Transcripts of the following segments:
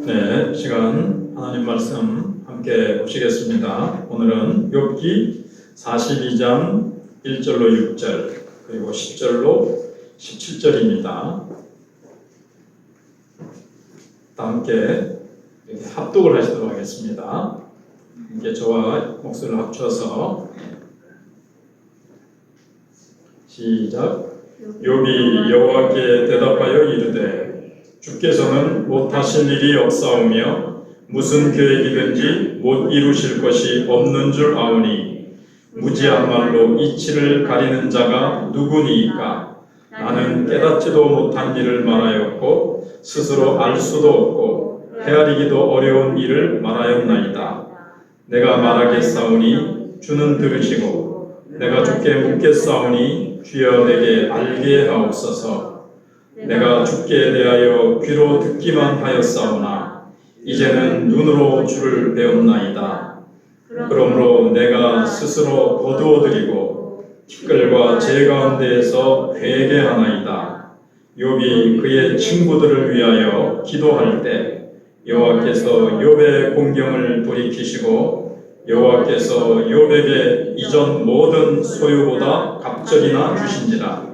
네, 시간 하나님 말씀 함께 보시겠습니다. 오늘은 욥기 42장 1절로 6절 그리고 10절로 17절입니다. 함께 합독을 하시도록 하겠습니다. 이제 저와 목소리를 합쳐서 시작. 욥이 여호와께 대답하여 이르되 주께서는 못하실 일이 없사오며 무슨 계획이든지 못 이루실 것이 없는 줄 아오니 무지한 말로 이치를 가리는 자가 누구니이까? 나는 깨닫지도 못한 일을 말하였고 스스로 알 수도 없고 헤아리기도 어려운 일을 말하였나이다. 내가 말하겠사오니 주는 들으시고 내가 주께 묻겠사오니 주여 내게 알게 하옵소서. 내가 주께 대하여 귀로 듣기만 하였사오나 이제는 눈으로 주를 배웠나이다. 그러므로 내가 스스로 거두어드리고 티끌과 재 가운데에서 회개하나이다. 욥이 그의 친구들을 위하여 기도할 때 여호와께서 욥의 공경을 돌이키시고 여호와께서 욥에게 이전 모든 소유보다 갑절이나 주신지라.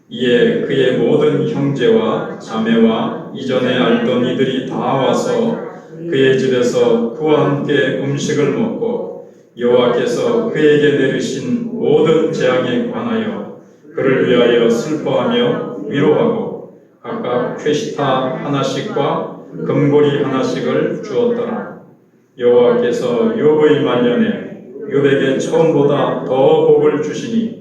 이에 그의 모든 형제와 자매와 이전에 알던 이들이 다 와서 그의 집에서 그와 함께 음식을 먹고 여호와께서 그에게 내리신 모든 재앙에 관하여 그를 위하여 슬퍼하며 위로하고 각각 쾌시타 하나씩과 금고리 하나씩을 주었더라. 여호와께서 욥의 말년에 욥에게 처음보다 더 복을 주시니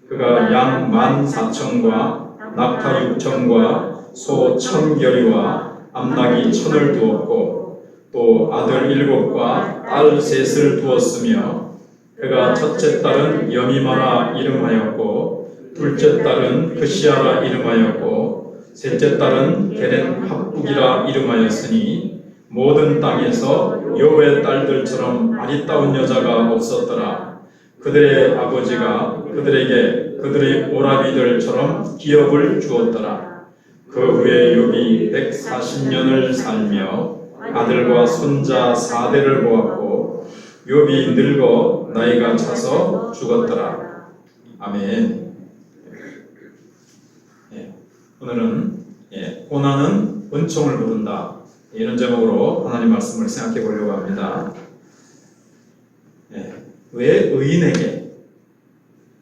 그가 양 14,000과 낙타 6,000과 소 1,000결이와 암나귀 1,000을 두었고 또 아들 7과 딸 3을 두었으며 그가 첫째 딸은 여미마라 이름하였고 둘째 딸은 그시아라 이름하였고 셋째 딸은 게렌 합북이라 이름하였으니 모든 땅에서 욥의 딸들처럼 아리따운 여자가 없었더라. 그들의 아버지가 그들에게 그들의 오라비들처럼 기업을 주었더라. 그 후에 욥이 140년을 살며 아들과 손자 4대를 보았고 욥이 늙어 나이가 차서 죽었더라. 아멘. 오늘은 고난은 은총을 부른다, 이런 제목으로 하나님 말씀을 생각해 보려고 합니다. 왜 의인에게,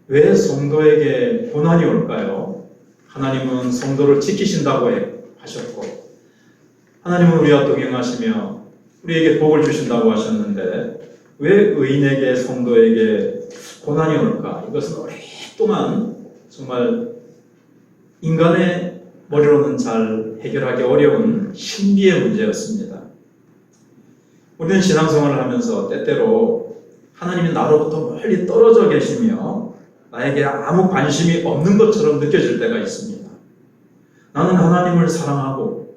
왜 성도에게 고난이 올까요? 하나님은 성도를 지키신다고 하셨고 하나님은 우리와 동행하시며 우리에게 복을 주신다고 하셨는데 왜 의인에게, 성도에게 고난이 올까? 이것은 오랫동안 정말 인간의 머리로는 잘 해결하기 어려운 신비의 문제였습니다. 우리는 신앙생활을 하면서 때때로 하나님이 나로부터 멀리 떨어져 계시며 나에게 아무 관심이 없는 것처럼 느껴질 때가 있습니다. 나는 하나님을 사랑하고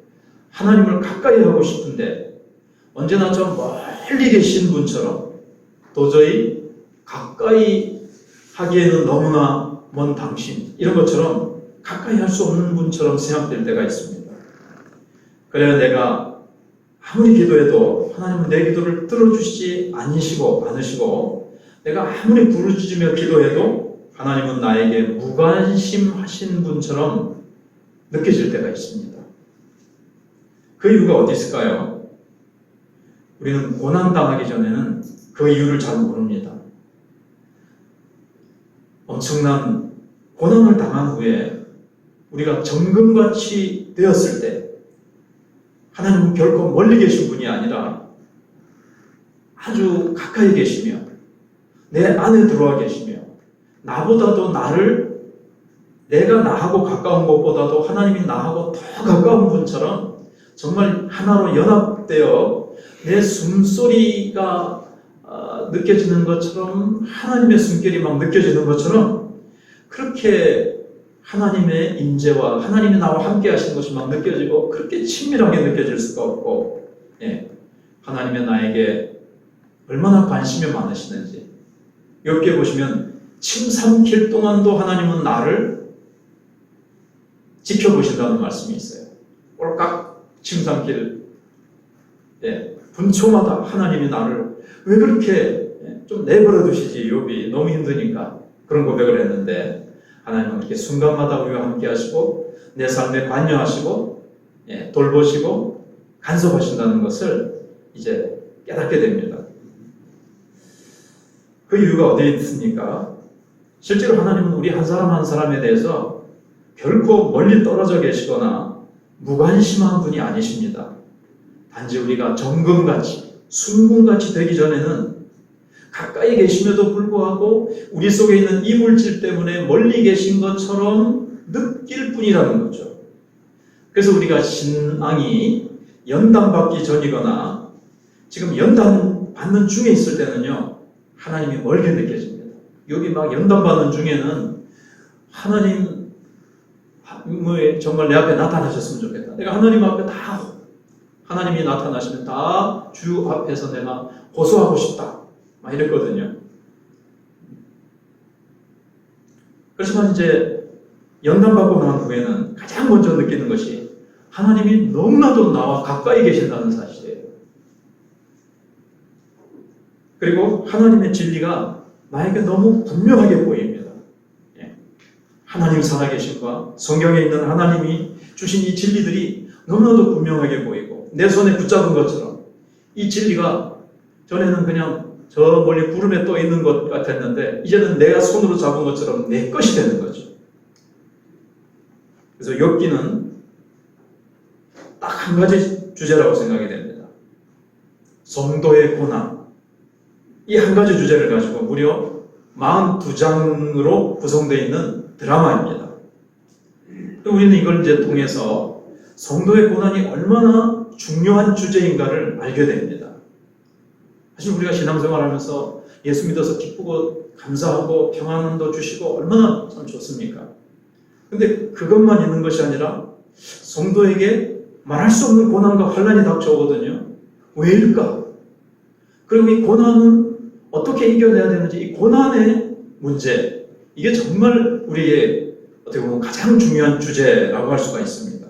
하나님을 가까이 하고 싶은데 언제나 좀 멀리 계신 분처럼, 도저히 가까이 하기에는 너무나 먼 당신, 이런 것처럼 가까이 할 수 없는 분처럼 생각될 때가 있습니다. 그래야 내가 아무리 기도해도 하나님은 내 기도를 들어주시지 않으시고 내가 아무리 부르짖으며 기도해도 하나님은 나에게 무관심하신 분처럼 느껴질 때가 있습니다. 그 이유가 어디 있을까요? 우리는 고난당하기 전에는 그 이유를 잘 모릅니다. 엄청난 고난을 당한 후에 우리가 정금같이 되었을 때 하나님은 결코 멀리 계신 분이 아니라 아주 가까이 계시며 내 안에 들어와 계시며 나보다도 내가 나하고 가까운 것보다도 하나님이 나하고 더 가까운 분처럼 정말 하나로 연합되어 내 숨소리가 느껴지는 것처럼, 하나님의 숨결이 막 느껴지는 것처럼, 그렇게 하나님의 임재와 하나님이 나와 함께 하시는 것이 막 느껴지고 그렇게 친밀하게 느껴질 수가 없고, 하나님의 나에게 얼마나 관심이 많으시는지 욥기에 보시면 침 삼킬 동안도 하나님은 나를 지켜보신다는 말씀이 있어요. 꼴깍 침 삼킬 분초마다 하나님이 나를 왜 그렇게 좀 내버려 두시지, 욥이 너무 힘드니까 그런 고백을 했는데, 하나님은 이렇게 순간마다 우리와 함께 하시고 내 삶에 관여하시고 돌보시고 간섭하신다는 것을 이제 깨닫게 됩니다. 그 이유가 어디에 있습니까? 실제로 하나님은 우리 한 사람 한 사람에 대해서 결코 멀리 떨어져 계시거나 무관심한 분이 아니십니다. 단지 우리가 정금같이 순금같이 되기 전에는 가까이 계심에도 불구하고 우리 속에 있는 이물질 때문에 멀리 계신 것처럼 느낄 뿐이라는 거죠. 그래서 우리가 신앙이 연단받기 전이거나 지금 연단 받는 중에 있을 때는요, 하나님이 멀게 느껴집니다. 여기 막 연단받는 중에는 하나님 정말 내 앞에 나타나셨으면 좋겠다. 내가 하나님 앞에 다 하나님이 나타나시면 다 주 앞에서 내가 호소하고 싶다. 막 이랬거든요. 그렇지만 이제 연단받고 난 후에는 가장 먼저 느끼는 것이 하나님이 너무나도 나와 가까이 계신다는 사실이에요. 그리고 하나님의 진리가 나에게 너무 분명하게 보입니다. 하나님 살아계신과 성경에 있는 하나님이 주신 이 진리들이 너무나도 분명하게 보이고 내 손에 붙잡은 것처럼 이 진리가 전에는 그냥 저 멀리 구름에 떠 있는 것 같았는데 이제는 내가 손으로 잡은 것처럼 내 것이 되는 거죠. 그래서 욥기는 딱 한 가지 주제라고 생각이 됩니다. 성도의 고난. 이 한 가지 주제를 가지고 무려 42장으로 구성되어 있는 드라마입니다. 우리는 이걸 이제 통해서 성도의 고난이 얼마나 중요한 주제인가를 알게 됩니다. 사실 우리가 신앙생활하면서 예수 믿어서 기쁘고 감사하고 평안도 주시고 얼마나 참 좋습니까? 근데 그것만 있는 것이 아니라 성도에게 말할 수 없는 고난과 환난이 닥쳐오거든요. 왜일까? 그리고 이 고난은 어떻게 이겨내야 되는지, 이 고난의 문제, 이게 정말 우리의 어떻게 보면 가장 중요한 주제라고 할 수가 있습니다.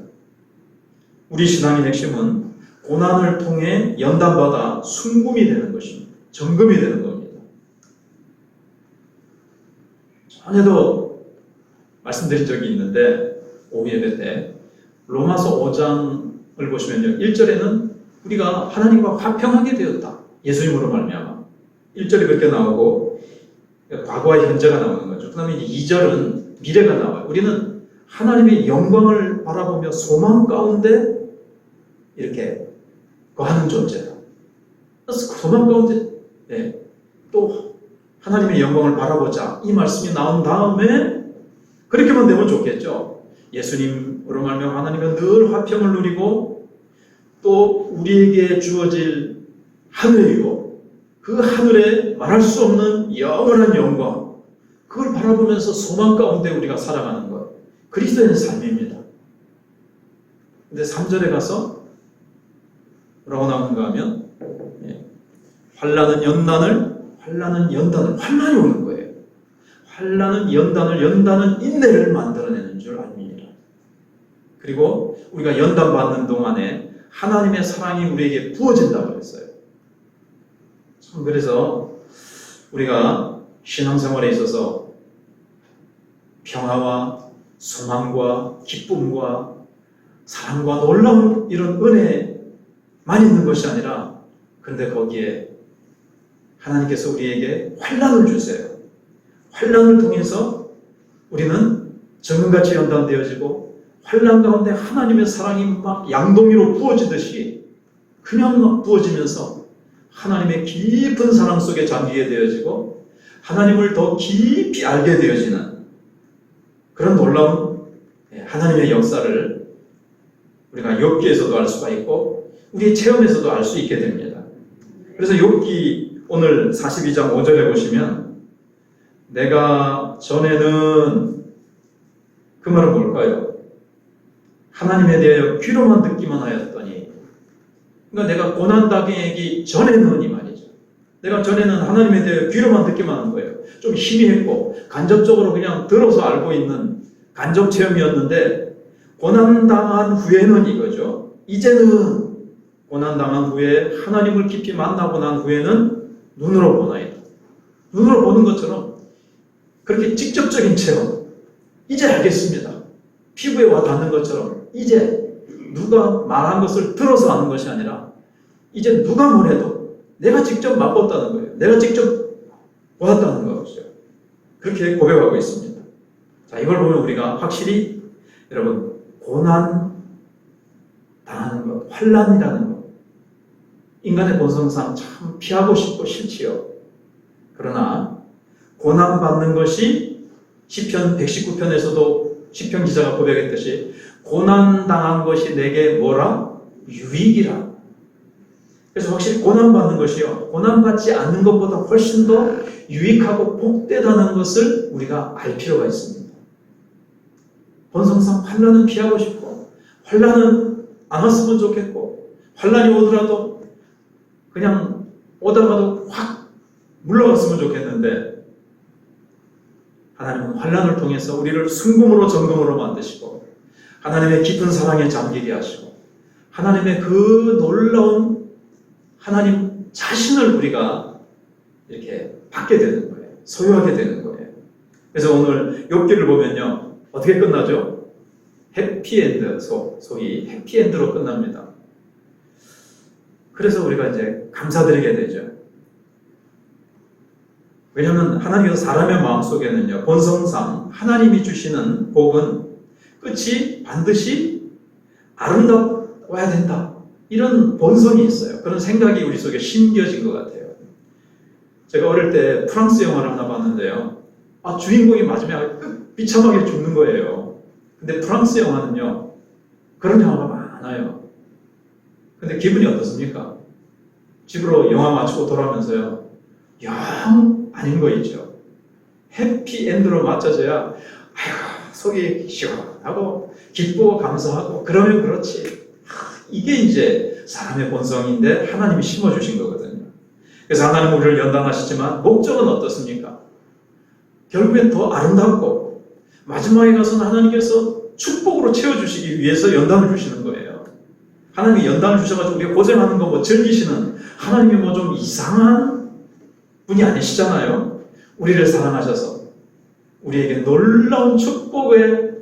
우리 신앙의 핵심은 고난을 통해 연단받아 순금이 되는 것입니다. 정금이 되는 겁니다. 전에도 말씀드린 적이 있는데 오후 예배 때 로마서 5장을 보시면요, 1절에는 우리가 하나님과 화평하게 되었다. 예수님으로 말미암아. 1절이 그렇게 나오고 과거와 현재가 나오는 거죠. 그 다음에 2절은 미래가 나와요. 우리는 하나님의 영광을 바라보며 소망 가운데 이렇게 거하는 존재다. 소망 가운데 또 하나님의 영광을 바라보자. 이 말씀이 나온 다음에 그렇게만 되면 좋겠죠. 예수님으로 말미암아 하나님은 늘 화평을 누리고 또 우리에게 주어질 하늘이고 그 하늘에 말할 수 없는 영원한 영광, 그걸 바라보면서 소망 가운데 우리가 살아가는 것, 그리스도의 삶입니다. 근데 3절에 가서 뭐라고 나오는가 하면 환난은 연단을 환난이 오는 거예요. 환난은 연단은 인내를 만들어내는 줄 압니다. 그리고 우리가 연단 받는 동안에 하나님의 사랑이 우리에게 부어진다고 했어요. 참 그래서 우리가 신앙생활에 있어서 평화와 소망과 기쁨과 사랑과 놀라운 이런 은혜만 있는 것이 아니라, 그런데 거기에 하나님께서 우리에게 환난을 주세요. 환난을 통해서 우리는 정금같이 연단되어지고 환난 가운데 하나님의 사랑이 막 양동이로 부어지듯이 그냥 막 부어지면서 하나님의 깊은 사랑 속에 잠기게 되어지고 하나님을 더 깊이 알게 되어지는 그런 놀라운 하나님의 역사를 우리가 욥기에서도 알 수가 있고 우리의 체험에서도 알 수 있게 됩니다. 그래서 욥기 오늘 42장 5절에 보시면 내가 전에는, 그 말은 뭘까요? 하나님에 대하여 귀로만 듣기만 하였더니, 그러니까 내가 고난당하기 전에는 이 말이죠. 내가 전에는 하나님에 대하여 귀로만 듣기만 한 거예요. 좀 희미했고 간접적으로 그냥 들어서 알고 있는 간접 체험이었는데 고난당한 후에는 이거죠. 이제는 고난당한 후에 하나님을 깊이 만나고 난 후에는 눈으로 보나이다. 눈으로 보는 것처럼 그렇게 직접적인 체험, 이제 알겠습니다. 피부에 와 닿는 것처럼 이제 누가 말한 것을 들어서 아는 것이 아니라 이제 누가 뭐래도 내가 직접 맛봤다는 거예요. 내가 직접 보았다는 것이죠. 그렇게 고백하고 있습니다. 자, 이걸 보면 우리가 확실히 여러분 고난 당하는 것, 환난이라는 것, 인간의 본성상 참 피하고 싶고 싫지요. 그러나 고난 받는 것이 시편 119편에서도 시편 기자가 고백했듯이 고난 당한 것이 내게 뭐라? 유익이라. 그래서 확실히 고난 받는 것이요, 고난 받지 않는 것보다 훨씬 더 유익하고 복되다는 것을 우리가 알 필요가 있습니다. 본성상 환난은 피하고 싶고 환난은 안 왔으면 좋겠고 환난이 오더라도 그냥 오다가도 확 물러갔으면 좋겠는데 하나님은 환난을 통해서 우리를 순금으로 정금으로 만드시고 하나님의 깊은 사랑에 잠기게 하시고 하나님의 그 놀라운 하나님 자신을 우리가 이렇게 받게 되는 거예요. 소유하게 되는 거예요. 그래서 오늘 욥기를 보면요, 어떻게 끝나죠? 해피엔드, 속이 해피엔드로 끝납니다. 그래서 우리가 이제 감사드리게 되죠. 왜냐하면 하나님께서 사람의 마음속에는요, 본성상 하나님이 주시는 복은 끝이 반드시 아름다워야 된다, 이런 본성이 있어요. 그런 생각이 우리 속에 심겨진 것 같아요. 제가 어릴 때 프랑스 영화를 하나 봤는데요, 주인공이 마지막에 비참하게 죽는 거예요. 근데 프랑스 영화는요, 그런 영화가 많아요. 근데 기분이 어떻습니까? 집으로 영화 마치고 돌아오면서요, 영 아닌 거 있죠. 해피엔드로 맞춰져야 아이고 속이 시원하고 기쁘고 감사하고 그러면 그렇지. 이게 이제 사람의 본성인데 하나님이 심어주신 거거든요. 그래서 하나님은 우리를 연단하시지만 목적은 어떻습니까? 결국엔 더 아름답고 마지막에 가서는 하나님께서 축복으로 채워주시기 위해서 연단을 주시는 거예요. 하나님이 연단을 주셔가지고 우리가 고생하는 거 뭐 즐기시는 하나님이 뭐 좀 이상한 분이 아니시잖아요. 우리를 사랑하셔서 우리에게 놀라운 축복의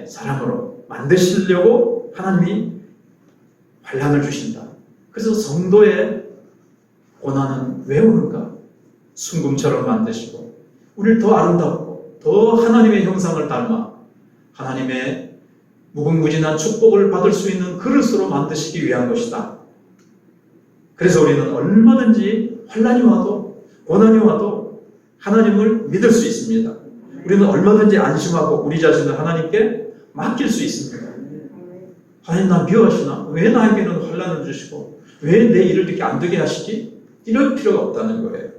사랑으로 만드시려고 하나님이 환난을 주신다. 그래서 성도의 고난은 왜 오는가? 순금처럼 만드시고 우리를 더 아름답고 더 하나님의 형상을 닮아 하나님의 무궁무진한 축복을 받을 수 있는 그릇으로 만드시기 위한 것이다. 그래서 우리는 얼마든지 환난이 와도 고난이 와도 하나님을 믿을 수 있습니다. 우리는 얼마든지 안심하고 우리 자신을 하나님께 맡길 수 있습니다. 하나님 나 미워하시나? 왜 나에게는 환난을 주시고 왜 내 일을 이렇게 안 되게 하시지? 이럴 필요가 없다는 거예요.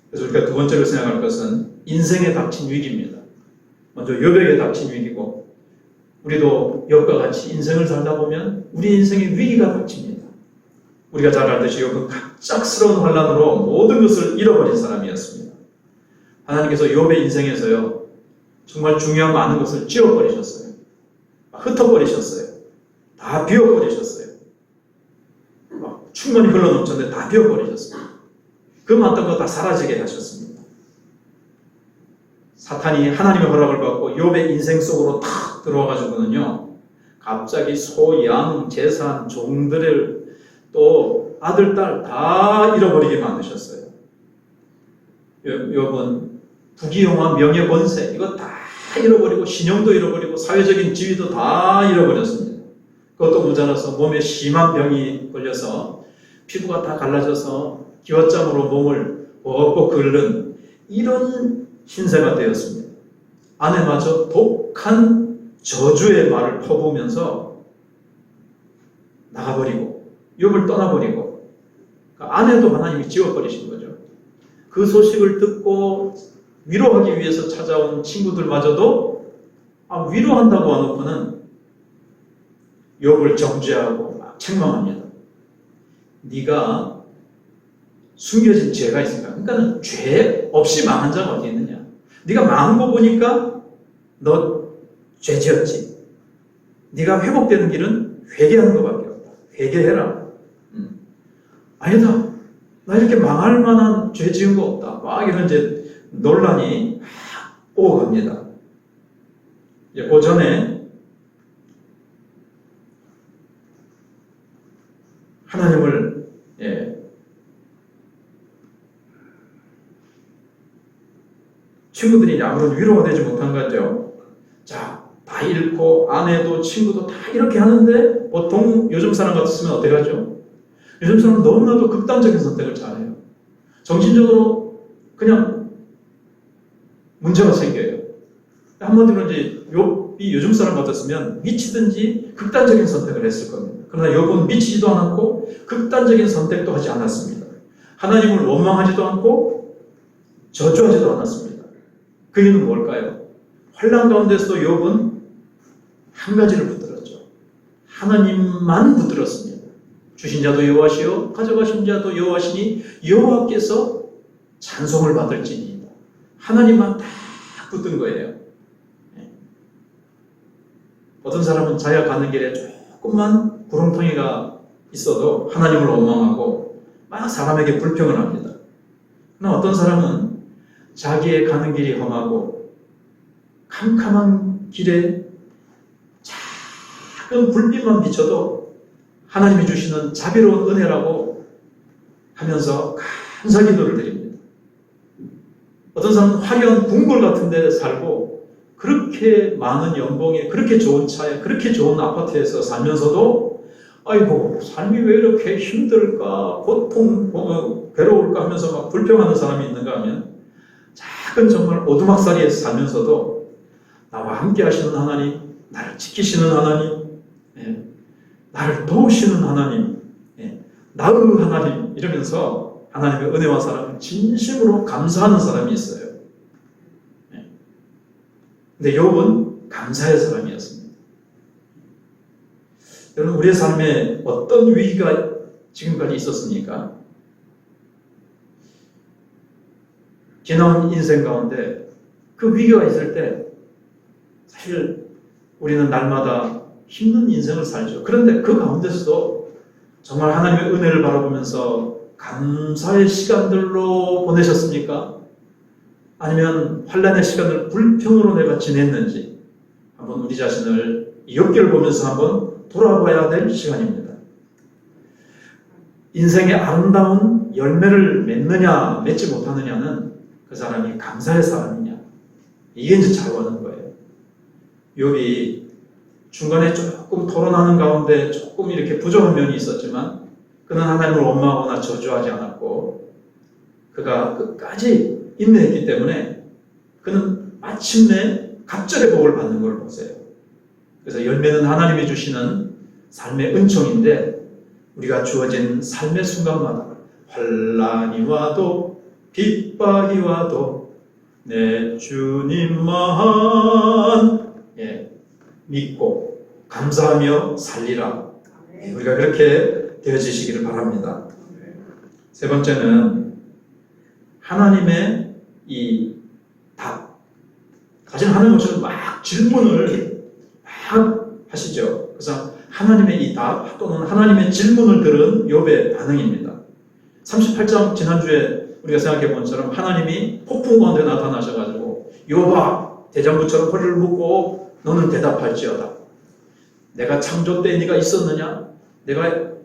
그래서 우리가 두 번째로 생각할 것은 인생에 닥친 위기입니다. 먼저 욥에게 닥친 위기고 우리도 욥과 같이 인생을 살다 보면 우리 인생에 위기가 닥칩니다. 우리가 잘 알듯이 욥은 갑작스러운 환난으로 모든 것을 잃어버린 사람이었습니다. 하나님께서 욥의 인생에서요 정말 중요한 많은 것을 지워버리셨어요. 흩어버리셨어요. 다 비워버리셨어요. 충만히 흘러넘쳤는데 다 비워버리셨어요. 그 많던 거 다 사라지게 하셨습니다. 사탄이 하나님의 허락을 받고 욥의 인생 속으로 탁 들어와가지고는요 갑자기 소, 양, 재산, 종들을 또 아들, 딸 다 잃어버리게 만드셨어요. 욥은 부귀영화, 명예, 권세 이거 다 잃어버리고 신용도 잃어버리고 사회적인 지위도 다 잃어버렸습니다. 그것도 모자라서 몸에 심한 병이 걸려서 피부가 다 갈라져서 기왓장으로 몸을 벅벅 긁는 이런 신세가 되었습니다. 아내마저 독한 저주의 말을 퍼부으면서 나가버리고 욥을 떠나버리고 아내도 하나님이 지워버리신 거죠. 그 소식을 듣고 위로하기 위해서 찾아온 친구들마저도 위로한다고 하놓고는 욥을 정죄하고 막 책망합니다. 네가 숨겨진 죄가 있으니까 그러니까 죄 없이 망한 자가 어디 있느냐. 네가 망한 거 보니까 너 죄 지었지. 네가 회복되는 길은 회개하는 것밖에 없다. 회개해라. 아니다. 나 이렇게 망할 만한 죄 지은 거 없다. 막 이런 이제 논란이 막 오고 갑니다. 그 전에 하나님을 친구들이 아무런 위로가 되지 못한 거죠. 자, 다 잃고 아내도 친구도 다 이렇게 하는데 보통 요즘 사람 같았으면 어떻게 하죠? 요즘 사람은 너무나도 극단적인 선택을 잘해요. 정신적으로 그냥 문제가 생겨요. 한마디로 이제 욥이 요즘 사람 같았으면 미치든지 극단적인 선택을 했을 겁니다. 그러나 욥은 미치지도 않았고 극단적인 선택도 하지 않았습니다. 하나님을 원망하지도 않고 저주하지도 않았습니다. 그 이유는 뭘까요? 환난 가운데서도 욥은 한 가지를 붙들었죠. 하나님만 붙들었습니다. 주신 자도 여호와시요 가져가신 자도 여호와시니 여호와께서 찬송을 받을지니이다. 하나님만 딱 붙든 거예요. 어떤 사람은 자기가 가는 길에 조금만 구렁텅이가 있어도 하나님을 원망하고 막 사람에게 불평을 합니다. 그러나 어떤 사람은 자기의 가는 길이 험하고 캄캄한 길에 작은 불빛만 비춰도 하나님이 주시는 자비로운 은혜라고 하면서 감사 기도를 드립니다. 어떤 사람은 화려한 궁궐 같은 데 살고 그렇게 많은 연봉에 그렇게 좋은 차에 그렇게 좋은 아파트에서 살면서도 아이고 삶이 왜 이렇게 힘들까 고통 괴로울까 하면서 막 불평하는 사람이 있는가 하면 작은 정말 오두막살이에서 살면서도 나와 함께 하시는 하나님, 나를 지키시는 하나님, 나를 도우시는 하나님, 나의 하나님 이러면서 하나님의 은혜와 사랑을 진심으로 감사하는 사람이 있어요. 근데 욥은 감사의 사람이었습니다. 여러분 우리의 삶에 어떤 위기가 지금까지 있었습니까? 지나온 인생 가운데 그 위기가 있을 때 사실 우리는 날마다 힘든 인생을 살죠. 그런데 그 가운데서도 정말 하나님의 은혜를 바라보면서 감사의 시간들로 보내셨습니까? 아니면 환난의 시간을 불평으로 내가 지냈는지 한번 우리 자신을 욥기를 보면서 한번 돌아봐야 될 시간입니다. 인생의 아름다운 열매를 맺느냐 맺지 못하느냐는 그 사람이 감사의 사람이냐 이게 이제 작용하는 거예요. 욥이 중간에 조금 토론하는 가운데 조금 이렇게 부족한 면이 있었지만 그는 하나님을 원망하거나 저주하지 않았고 그가 끝까지 인내했기 때문에 그는 마침내 갑절의 복을 받는 걸 보세요. 그래서 열매는 하나님이 주시는 삶의 은총인데 우리가 주어진 삶의 순간마다 환난이 와도 핍박이 와도 내 주님만 믿고 감사하며 살리라. 우리가 그렇게 되어지시기를 바랍니다. 세 번째는 하나님의 이 답. 사실 하나님은 막 질문을 막 하시죠. 그래서 하나님의 이 답 또는 하나님의 질문을 들은 욥의 반응입니다. 38장 지난주에 우리가 생각해 본 것처럼 하나님이 폭풍 가운데 나타나셔가지고 욥아 대장부처럼 허리를 묶고 너는 대답할지어다. 내가 창조 때 네가 있었느냐? 내가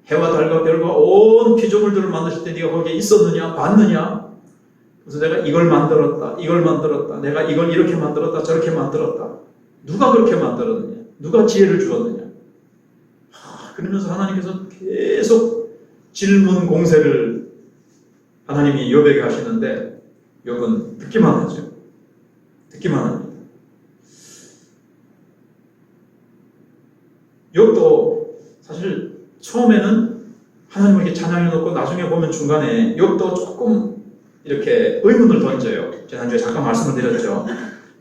해와 달과 별과 온 피조물들을 만드실 때 네가 거기에 있었느냐? 봤느냐? 그래서 내가 이걸 만들었다. 이걸 만들었다. 내가 이걸 이렇게 만들었다. 저렇게 만들었다. 누가 그렇게 만들었느냐? 누가 지혜를 주었느냐? 그러면서 하나님께서 계속 질문 공세를 하나님이 욥에게 하시는데 욥은 듣기만 하죠. 듣기만 합니다. 욥도 사실 처음에는 하나님을 이렇게 찬양해 놓고 나중에 보면 중간에 욥도 조금 이렇게 의문을 던져요. 지난주에 잠깐 말씀을 드렸죠.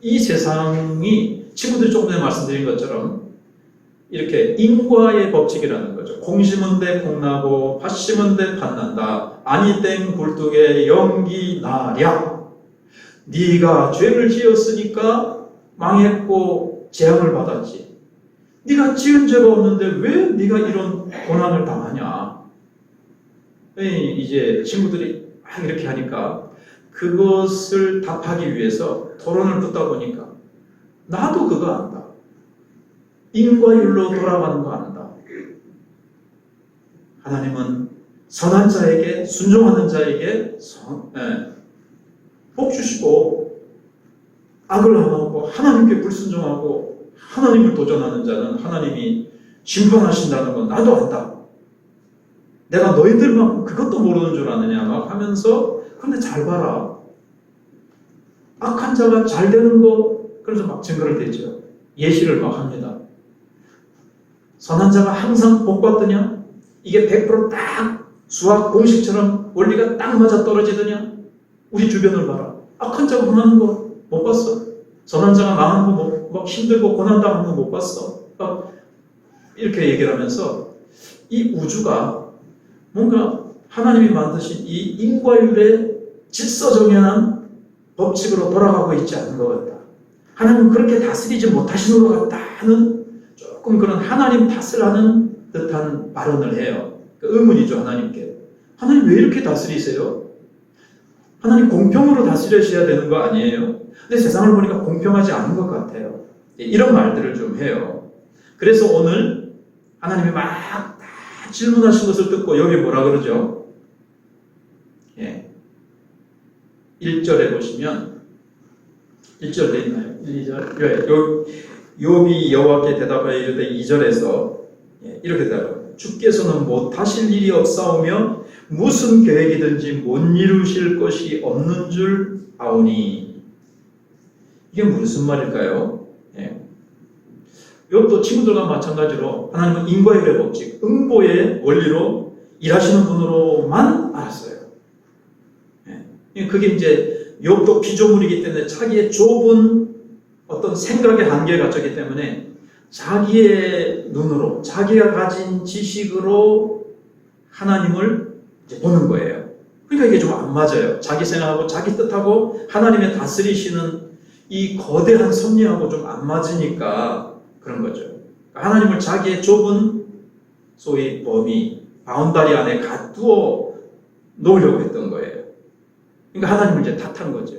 이 세상이 친구들이 조금 전에 말씀드린 것처럼 이렇게 인과의 법칙이라는 거죠. 공 심은 데 콩나고 팥 심은 데 팥난다. 아니 땡 굴뚝에 연기 나랴. 네가 죄를 지었으니까 망했고 재앙을 받았지. 네가 지은 죄가 없는데 왜 네가 이런 고난을 당하냐. 이제 친구들이 막 이렇게 하니까 그것을 답하기 위해서 토론을 붙다 보니까 나도 그거 안다. 인과율로 돌아가는 거 안다. 하나님은 선한 자에게, 순종하는 자에게 복 주시고, 악을 하고 하나님께 불순종하고 하나님을 도전하는 자는 하나님이 심판하신다는 건 나도 안다. 내가 너희들만큼 그것도 모르는 줄 아느냐 막 하면서, 근데 잘 봐라. 악한 자가 잘 되는 거, 그래서 막 증거를 대죠. 예시를 막 합니다. 선한 자가 항상 복 받더냐? 이게 100%딱 수학 공식처럼 원리가 딱 맞아 떨어지더냐? 우리 주변을 봐라. 악한 자가 망하는 거 못 봤어? 선한 자가 망하는 거 막 힘들고 고난당하는 거 못 봤어? 막 이렇게 얘기를 하면서 이 우주가 뭔가 하나님이 만드신 이 인과율의 질서정연한 법칙으로 돌아가고 있지 않은 것 같다. 하나님은 그렇게 다스리지 못하시는 것 같다 하는 조금 그런 하나님 탓을 하는 듯한 발언을 해요. 의문이죠, 하나님께. 하나님 왜 이렇게 다스리세요? 하나님 공평으로 다스려셔야 되는 거 아니에요? 근데 세상을 보니까 공평하지 않은 것 같아요. 이런 말들을 좀 해요. 그래서 오늘 하나님이 막 다 질문하신 것을 듣고 여기 뭐라 그러죠? 1절에 보시면 1절 돼 있나요? 1, 2절? 욥이 여호와께 대답하여 이르되 2절에서 이렇게 대답합니다. 주께서는 못하실 일이 없사오며 무슨 계획이든지 못 이루실 것이 없는 줄 아오니. 이게 무슨 말일까요? 욥도 친구들과 마찬가지로 하나님은 인과율의 법칙, 응보의 원리로 일하시는 분으로만 알았어요. 그게 이제 욥도 피조물이기 때문에 자기의 좁은 어떤 생각의 한계에 갇혔기 때문에 자기의 눈으로, 자기가 가진 지식으로 하나님을 이제 보는 거예요. 그러니까 이게 좀 안 맞아요. 자기 생각하고 자기 뜻하고 하나님의 다스리시는 이 거대한 섭리하고 좀 안 맞으니까 그런 거죠. 하나님을 자기의 좁은 소위 범위, 바운다리 안에 가두어 놓으려고 했던 거예요. 그러니까 하나님을 이제 탓한 거죠.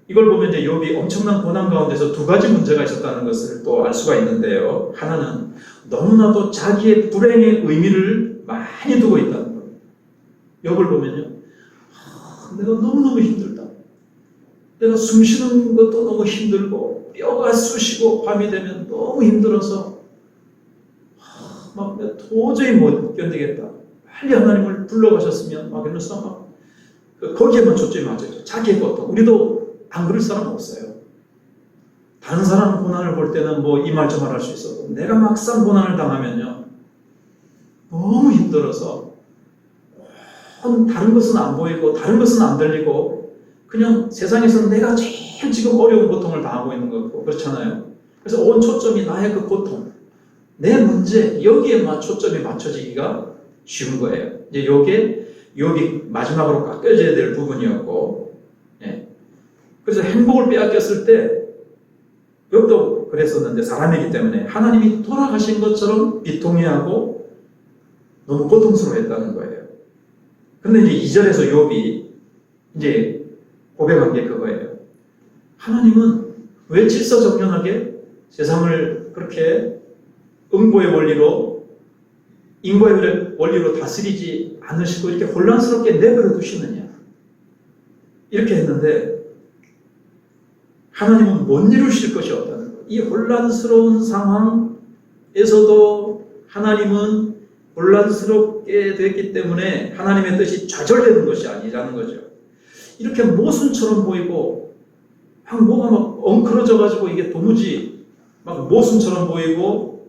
이걸 보면 이제 욥이 엄청난 고난 가운데서 두 가지 문제가 있었다는 것을 또 알 수가 있는데요. 하나는 너무나도 자기의 불행의 의미를 많이 두고 있다는 거예요. 욥을 보면요. 내가 너무너무 힘들다. 내가 숨 쉬는 것도 너무 힘들고 뼈가 쑤시고 밤이 되면 너무 힘들어서 막 내가 도저히 못 견디겠다. 빨리 하나님을 불러가셨으면 막 이러면서 막 거기에만 초점이 맞아요. 자기의 고통. 우리도 안 그럴 사람 없어요. 다른 사람 고난을 볼 때는 뭐 이 말 저 말 할 수 있어도 내가 막상 고난을 당하면요. 너무 힘들어서 다른 것은 안 보이고 다른 것은 안 들리고 그냥 세상에서는 내가 제일 지금 어려운 고통을 당하고 있는 것 같고 그렇잖아요. 그래서 온 초점이 나의 그 고통, 내 문제 여기에만 초점이 맞춰지기가 쉬운 거예요. 이제 요게 욥이 마지막으로 깎여져야 될 부분이었고, 그래서 행복을 빼앗겼을 때 욥도 그랬었는데 사람이기 때문에 하나님이 돌아가신 것처럼 비통해하고 너무 고통스러워했다는 거예요. 그런데 이제 2절에서 욥이 이제 고백한 게 그거예요. 하나님은 왜 질서정연하게 세상을 그렇게 응보의 원리로 인과의 원리로 다스리지 않으시고 이렇게 혼란스럽게 내버려 두시느냐. 이렇게 했는데 하나님은 못 이루실 것이 없다는 거예요. 이 혼란스러운 상황에서도 하나님은 혼란스럽게 됐기 때문에 하나님의 뜻이 좌절되는 것이 아니라는 거죠. 이렇게 모순처럼 보이고 막 뭐가 막 엉클어져 가지고 이게 도무지 막 모순처럼 보이고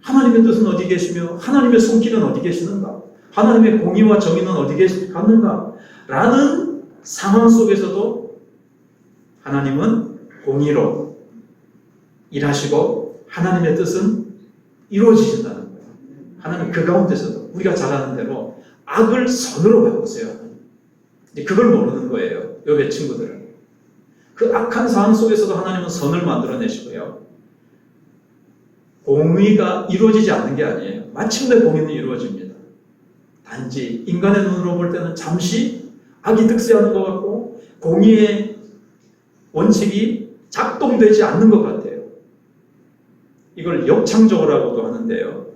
하나님의 뜻은 어디 계시며 하나님의 손길은 어디 계시는가? 하나님의 공의와 정의는 어디 갔는가? 라는 상황 속에서도 하나님은 공의로 일하시고 하나님의 뜻은 이루어지신다는 거예요. 하나님 그 가운데서도 우리가 잘 아는 대로 악을 선으로 바꾸세요. 그걸 모르는 거예요. 욥의 친구들은. 그 악한 상황 속에서도 하나님은 선을 만들어내시고요. 공의가 이루어지지 않는 게 아니에요. 마침내 공의는 이루어집니다. 단지 인간의 눈으로 볼 때는 잠시 악이 득세하는 것 같고 공의의 원칙이 작동되지 않는 것 같아요. 이걸 역창조라고도 하는데요.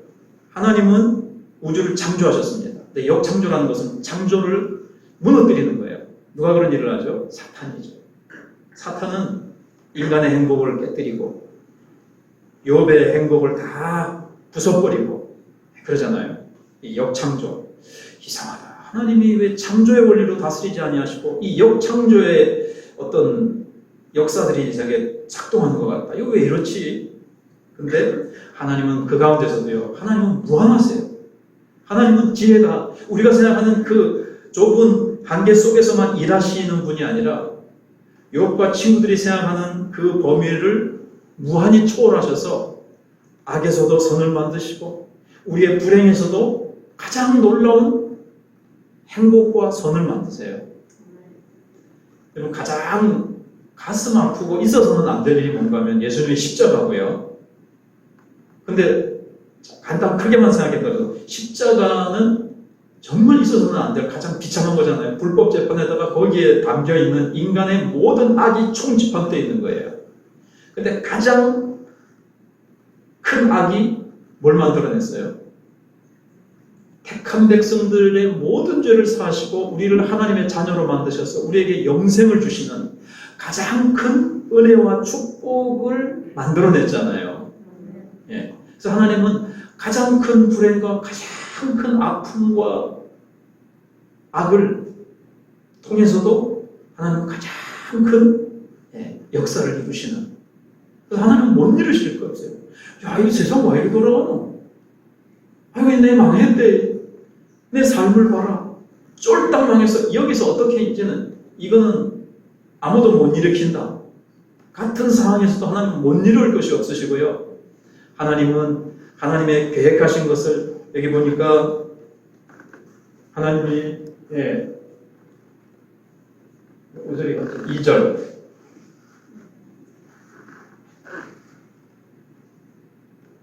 하나님은 우주를 창조하셨습니다. 근데 역창조라는 것은 창조를 무너뜨리는 거예요. 누가 그런 일을 하죠? 사탄이죠. 사탄은 인간의 행복을 깨뜨리고 욥의 행복을 다 부숴버리고 그러잖아요. 이 역창조. 이상하다. 하나님이 왜 창조의 원리로 다스리지 아니하시고 이 역창조의 어떤 역사들이 이상하게 작동하는 것 같다. 이거 왜 이렇지? 근데 하나님은 그 가운데서도요. 하나님은 무한하세요. 하나님은 지혜가 우리가 생각하는 그 좁은 한계 속에서만 일하시는 분이 아니라 욥과 친구들이 생각하는 그 범위를 무한히 초월하셔서 악에서도 선을 만드시고 우리의 불행에서도 가장 놀라운 행복과 선을 만드세요. 여러분 가장 가슴 아프고 있어서는 안 될 일이 뭔가 하면 예수님의 십자가고요. 근데 간단 크게만 생각해봐도 십자가는 정말 있어서는 안 될 가장 비참한 거잖아요. 불법 재판에다가 거기에 담겨있는 인간의 모든 악이 총집합되어 있는 거예요. 근데 가장 큰 악이 뭘 만들어냈어요? 택한 백성들의 모든 죄를 사하시고 우리를 하나님의 자녀로 만드셔서 우리에게 영생을 주시는 가장 큰 은혜와 축복을 만들어냈잖아요. 예. 그래서 하나님은 가장 큰 불행과 가장 큰 아픔과 악을 통해서도 하나님은 가장 큰 역사를 이루시는. 그래서 하나님은 못 이루실 거 없어요. 야, 이 세상 왜 이리 돌아가노? 아이고, 내 망했대. 내 삶을 봐라. 쫄딱 망했어. 여기서 어떻게 이제는 이거는 아무도 못 일으킨다. 같은 상황에서도 하나님은 못 이룰 것이 없으시고요. 하나님은 하나님의 계획하신 것을 여기 보니까 하나님이 2절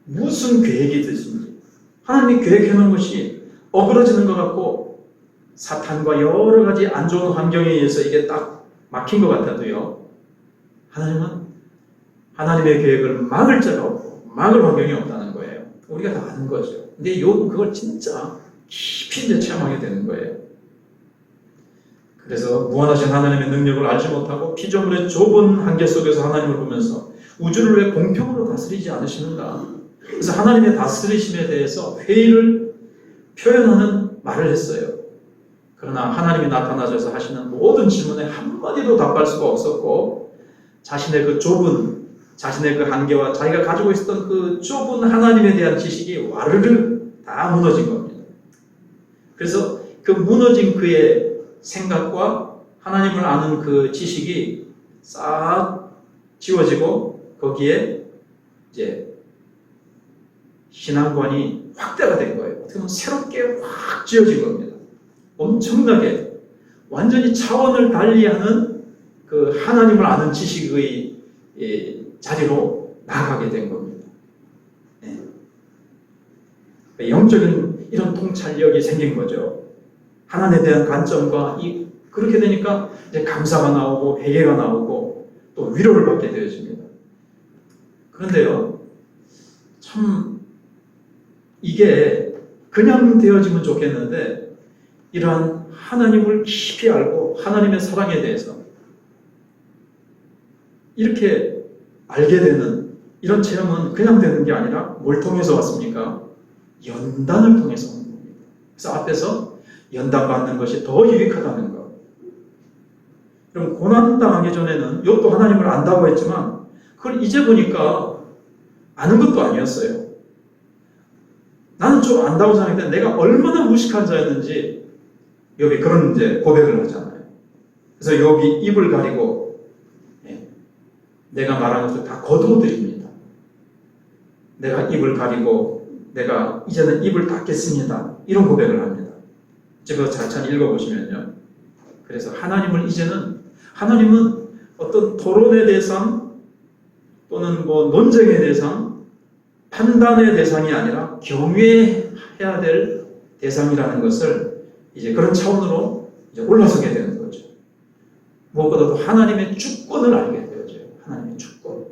무슨 계획이 있으신지 하나님이 계획해놓은 것이 어그러지는 것 같고 사탄과 여러 가지 안 좋은 환경에 의해서 이게 딱 막힌 것 같아도요. 하나님은 하나님의 계획을 막을 자가 없고 막을 환경이 없다는 거예요. 우리가 다 아는 거죠. 근데 욥은 그걸 진짜 깊이 이제 체험하게 되는 거예요. 그래서 무한하신 하나님의 능력을 알지 못하고 피조물의 좁은 한계 속에서 하나님을 보면서 우주를 왜 공평으로 다스리지 않으시는가? 그래서 하나님의 다스리심에 대해서 회의를 표현하는 말을 했어요. 그러나 하나님이 나타나셔서 하시는 모든 질문에 한마디도 답할 수가 없었고 자신의 그 좁은 자신의 그 한계와 자기가 가지고 있었던 그 좁은 하나님에 대한 지식이 와르르 다 무너진 겁니다. 그래서 그 무너진 그의 생각과 하나님을 아는 그 지식이 싹 지워지고 거기에 이제 신앙관이 확대가 된 거예요. 어떻게 보면 새롭게 확 지어진 겁니다. 엄청나게 완전히 차원을 달리하는 그 하나님을 아는 지식의 자리로 나아가게 된 겁니다. 영적인 이런 통찰력이 생긴 거죠. 하나님에 대한 관점과 그렇게 되니까 이제 감사가 나오고 회개가 나오고 또 위로를 받게 되어집니다. 그런데요, 참 이게 그냥 되어지면 좋겠는데 이러한 하나님을 깊이 알고 하나님의 사랑에 대해서 이렇게 알게 되는 이런 체험은 그냥 되는 게 아니라 뭘 통해서 왔습니까? 연단을 통해서 온 겁니다. 그래서 앞에서 연단받는 것이 더 유익하다는 것. 그럼 고난당하기 전에는 욥도 하나님을 안다고 했지만 그걸 이제 보니까 아는 것도 아니었어요. 나는 좀 안다고 생각했는데 내가 얼마나 무식한 자였는지 욥이 그런 이제 고백을 하잖아요. 그래서 욥이 입을 가리고 내가 말한 것을 다 거두어드립니다. 내가 입을 가리고 내가 이제는 입을 닫겠습니다. 이런 고백을 합니다. 제가 천천히 읽어보시면요. 그래서 하나님은 어떤 토론의 대상 또는 뭐 논쟁의 대상, 판단의 대상이 아니라 경외해야 될 대상이라는 것을 이제 그런 차원으로 이제 올라서게 되는 거죠. 무엇보다도 하나님의 주권을 알게 되어져요. 하나님의 주권.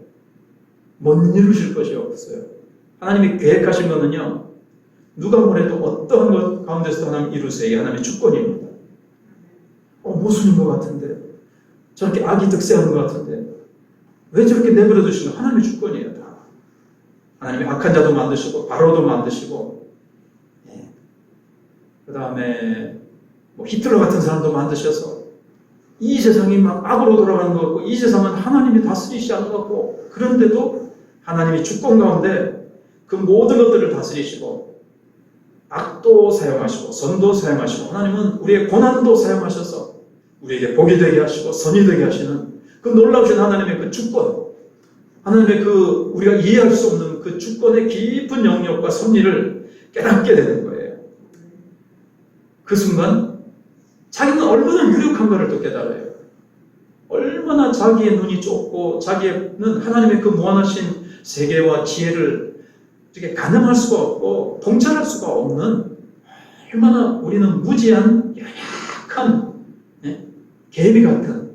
못 이루실 것이 없어요. 하나님이 계획하신 거는요, 누가 뭐래도 어떠한 것 가운데서 하나님 이루세요. 이게 하나님의 주권입니다. 모순인 것 같은데, 저렇게 악이 득세하는 것 같은데, 왜 저렇게 내버려 두시는 하나님의 주권이에요. 다. 하나님이 악한 자도 만드시고 바로도 만드시고, 그 다음에 뭐 히틀러 같은 사람도 만드셔서 이 세상이 막 악으로 돌아가는 것 같고, 이 세상은 하나님이 다스리시지 않는 것 같고, 그런데도 하나님이 주권 가운데 그 모든 것들을 다스리시고, 악도 사용하시고 선도 사용하시고, 하나님은 우리의 고난도 사용하셔서 우리에게 복이 되게 하시고 선이 되게 하시는 그 놀라우신 하나님의 그 주권, 하나님의 그 우리가 이해할 수 없는 그 주권의 깊은 영역과 섭리를 깨닫게 되는 거예요. 그 순간 자기는 얼마나 유력한가를 또 깨달아요. 얼마나 자기의 눈이 좁고 자기는 하나님의 그 무한하신 세계와 지혜를 이렇게 가늠할 수가 없고 통찰할 수가 없는, 얼마나 우리는 무지한 연약한 개미 같은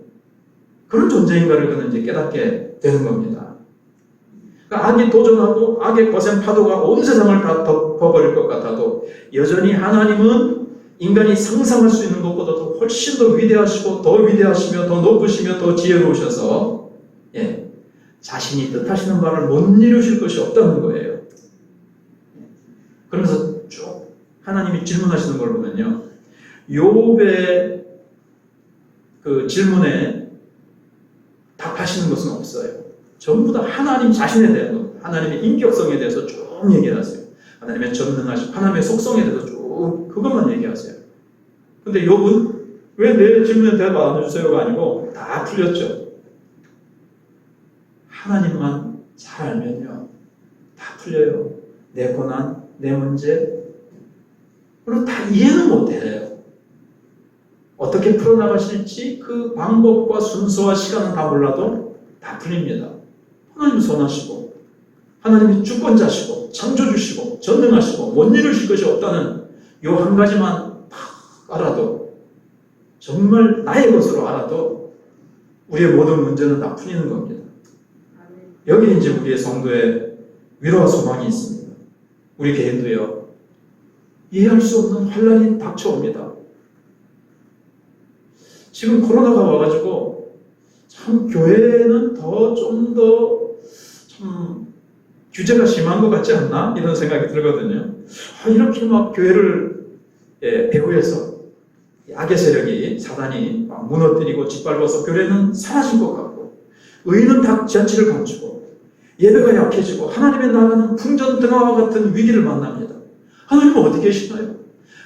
그런 존재인가를 그는 이제 깨닫게 되는 겁니다. 그러니까 악이 도전하고 악의 거센 파도가 온 세상을 다 덮어버릴 것 같아도 여전히 하나님은 인간이 상상할 수 있는 것보다도 훨씬 더 위대하시고 더 위대하시며 더 높으시며 더 지혜로우셔서 자신이 뜻하시는 바를 못 이루실 것이 없다는 거예요. 그러면서 쭉 하나님이 질문하시는 걸 보면요, 욥의 그 질문에 답하시는 것은 없어요. 전부 다 하나님 자신에 대한 것, 하나님의 인격성에 대해서 쭉 얘기하세요. 하나님의 전능하신 하나님의 속성에 대해서 쭉 그것만 얘기하세요. 근데 욥은 왜 내 질문에 대답 안 해주세요가 아니고 다 풀렸죠. 하나님만 잘 알면요, 다 풀려요. 내 고난, 내 문제, 그리고 다 이해는 못해요. 어떻게 풀어나가실지 그 방법과 순서와 시간은 다 몰라도 다 풀립니다. 하나님은 선하시고 하나님이 주권자시고 창조주시고 전능하시고 못 이루실 것이 없다는 요 한 가지만 딱 알아도, 정말 나의 것으로 알아도 우리의 모든 문제는 다 풀리는 겁니다. 여기 이제 우리의 성도의 위로와 소망이 있습니다. 우리 개인도요, 이해할 수 없는 환란이 닥쳐옵니다. 지금 코로나가 와가지고 참 교회는 좀 더 참 규제가 심한 것 같지 않나? 이런 생각이 들거든요. 이렇게 막 교회를 배후에서 악의 세력이, 사단이 막 무너뜨리고 짓밟아서 교회는 사라진 것 같고, 의인은 다 잔치를 감추고 예배가 약해지고 하나님의 나라는 풍전등화와 같은 위기를 만납니다. 하나님은 어디 계시나요?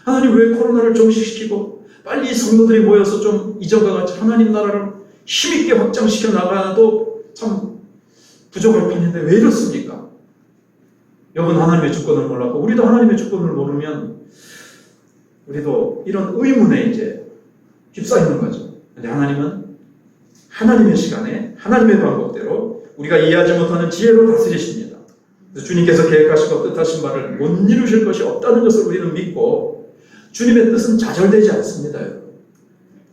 하나님 왜 코로나를 종식시키고 빨리 성도들이 모여서 좀 이전과 같이 하나님 나라를 힘있게 확장시켜 나가도 참 부족할 판인데 왜 이렇습니까? 여러분, 하나님의 주권을 몰랐고 우리도 하나님의 주권을 모르면 우리도 이런 의문에 이제 휩싸이는 거죠. 근데 하나님은 하나님의 시간에 하나님의 방법대로 우리가 이해하지 못하는 지혜로 다스리십니다. 주님께서 계획하시고 뜻하신 바를 못 이루실 것이 없다는 것을 우리는 믿고, 주님의 뜻은 좌절되지 않습니다.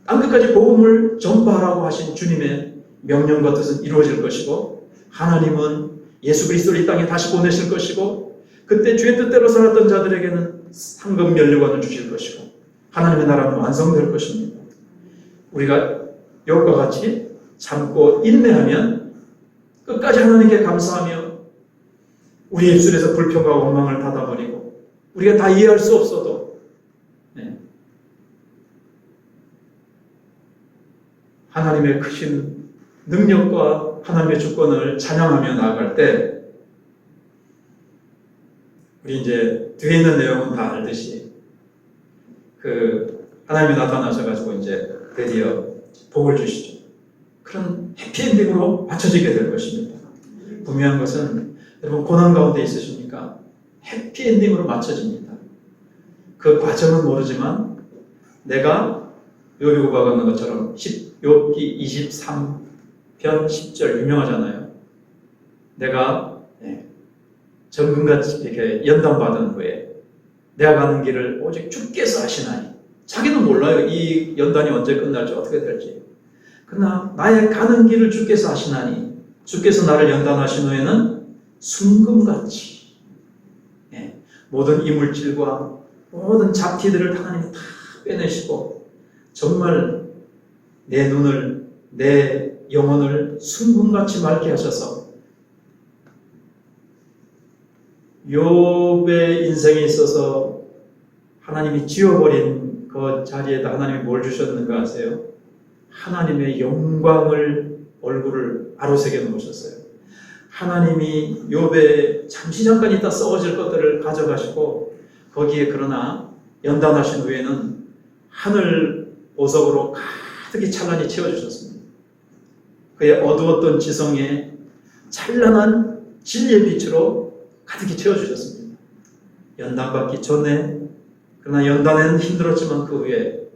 땅끝까지 복음을 전파하라고 하신 주님의 명령과 뜻은 이루어질 것이고, 하나님은 예수 그리스도를 이 땅에 다시 보내실 것이고, 그때 주의 뜻대로 살았던 자들에게는 상급 면류관을 주실 것이고, 하나님의 나라는 완성될 것입니다. 우리가 욥과 같이 참고 인내하면, 끝까지 하나님께 감사하며 우리의 입술에서 불평과 원망을 닫아버리고, 우리가 다 이해할 수 없어도 하나님의 크신 능력과 하나님의 주권을 찬양하며 나아갈 때, 우리 이제 뒤에 있는 내용은 다 알듯이 하나님이 나타나셔가지고 이제 드디어 복을 주시죠. 그런 해피엔딩으로 맞춰지게 될 것입니다. 분명한 것은, 여러분 고난 가운데 있으십니까? 해피엔딩으로 맞춰집니다. 그 과정은 모르지만 내가 욥이 고백하는 것처럼 욥기 23편 10절 유명하잖아요. 내가 정금같이 이렇게 연단받은 후에 내가 가는 길을 오직 주께서 아시나니, 자기는 몰라요. 이 연단이 언제 끝날지 어떻게 될지. 그러나 나의 가는 길을 주께서 아시나니 주께서 나를 연단하신 후에는 순금같이 모든 이물질과 모든 잡티들을 하나님이 다 빼내시고 정말 내 눈을, 내 영혼을 순금같이 맑게 하셔서 욥의 인생에 있어서 하나님이 지워버린 그 자리에다 하나님이 뭘 주셨는가 아세요? 하나님의 영광을, 얼굴을 아로새겨 놓으셨어요. 하나님이 욥의 잠시 잠깐 있다 썩어질 것들을 가져가시고 거기에 그러나 연단하신 후에는 하늘 보석으로 가득히 찬란히 채워주셨습니다. 그의 어두웠던 지성에 찬란한 진리의 빛으로 가득히 채워주셨습니다. 연단받기 전에, 그러나 연단에는 힘들었지만 그 후에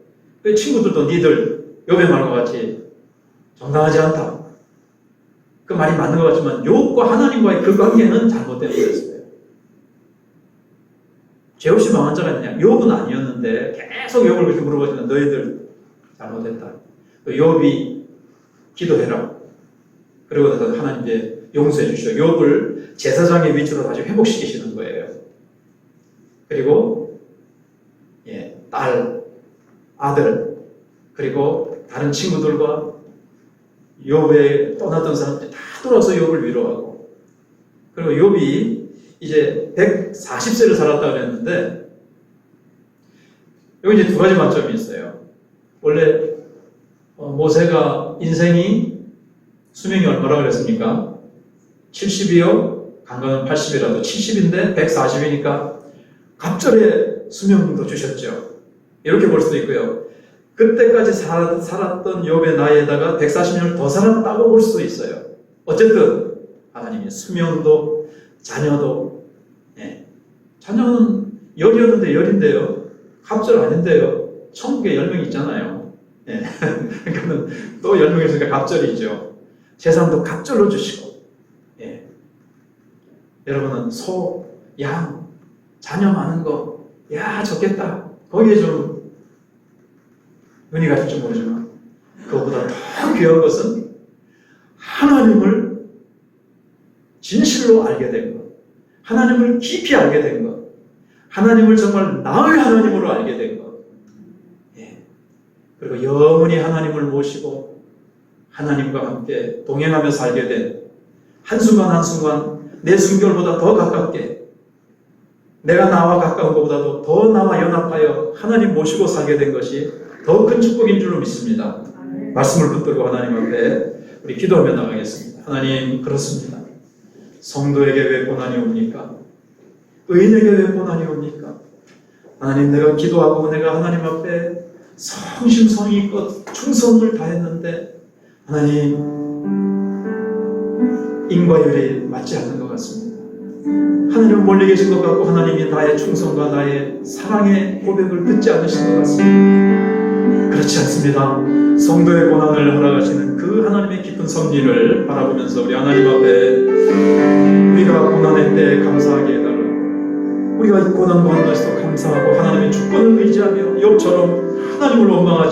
그 친구들도 니들 욥의 말과 같이 정당하지 않다. 그 말이 맞는 것 같지만 욥과 하나님과의 그 관계는 잘못된 거였어요. 죄 없이 망한 자가 있느냐? 욥은 아니었는데 계속 욥을 그렇게 물어보시면 너희들 잘못했다. 욥이 기도해라. 그리고 나서 하나님 이제 용서해 주시오. 욥을 제사장의 위치로 다시 회복시키시는 거예요. 그리고 딸, 아들, 그리고 다른 친구들과 욥에 떠났던 사람들이 다 돌아서 욥을 위로하고, 그리고 욥이 이제 140세를 살았다 그랬는데 여기 이제 두 가지 관점이 있어요. 원래 모세가 인생이 수명이 얼마라고 그랬습니까? 70이요? 강건은 80이라도 70인데 140이니까 갑절의 수명도 주셨죠. 이렇게 볼 수도 있고요. 그때까지 살았던 욥의 나이에다가 140년을 더 살았다고 볼 수도 있어요. 어쨌든 하나님의 수명도 자녀도, 자녀는 열이었는데 열인데요. 갑절 아닌데요. 천국에 10명 있잖아요. 그러니까 또 10명 있으니까 갑절이죠. 재산도 갑절로 주시고, 여러분은 소, 양, 자녀 많은 거, 야 좋겠다. 거기에 좀 은혜 가질지 모르지만 그것보다 더 귀한 것은 하나님을 진실로 알게 된 것, 하나님을 깊이 알게 된 것, 하나님을 정말 나의 하나님으로 알게 된 것, 그리고 영원히 하나님을 모시고 하나님과 함께 동행하며 살게 된 한순간 한순간 내 순결보다 더 가깝게, 내가 나와 가까운 것보다도 더 나와 연합하여 하나님 모시고 살게 된 것이 더 큰 축복인 줄로 믿습니다. 말씀을 붙들고 하나님 앞에 우리 기도하며 나가겠습니다. 하나님, 그렇습니다. 성도에게 왜 고난이 옵니까? 의인에게 왜 고난이 옵니까? 하나님, 내가 기도하고 내가 하나님 앞에 성심성의껏 충성을 다했는데 하나님, 인과율이 맞지 않는 것 같습니다. 하나님은 멀리 계신 것 같고 하나님이 나의 충성과 나의 사랑의 고백을 듣지 않으신 것 같습니다. 그렇지 않습니다. 성도의 고난을 허락하시는 그 하나님의 깊은 섭리를 바라보면서 우리 하나님 앞에 우리가 고난의 때에 감사하게 해달라. 우리가 이 고난 가운데서도 감사하고 하나님의 주권을 의지하며 욥처럼 하나님을 원망하지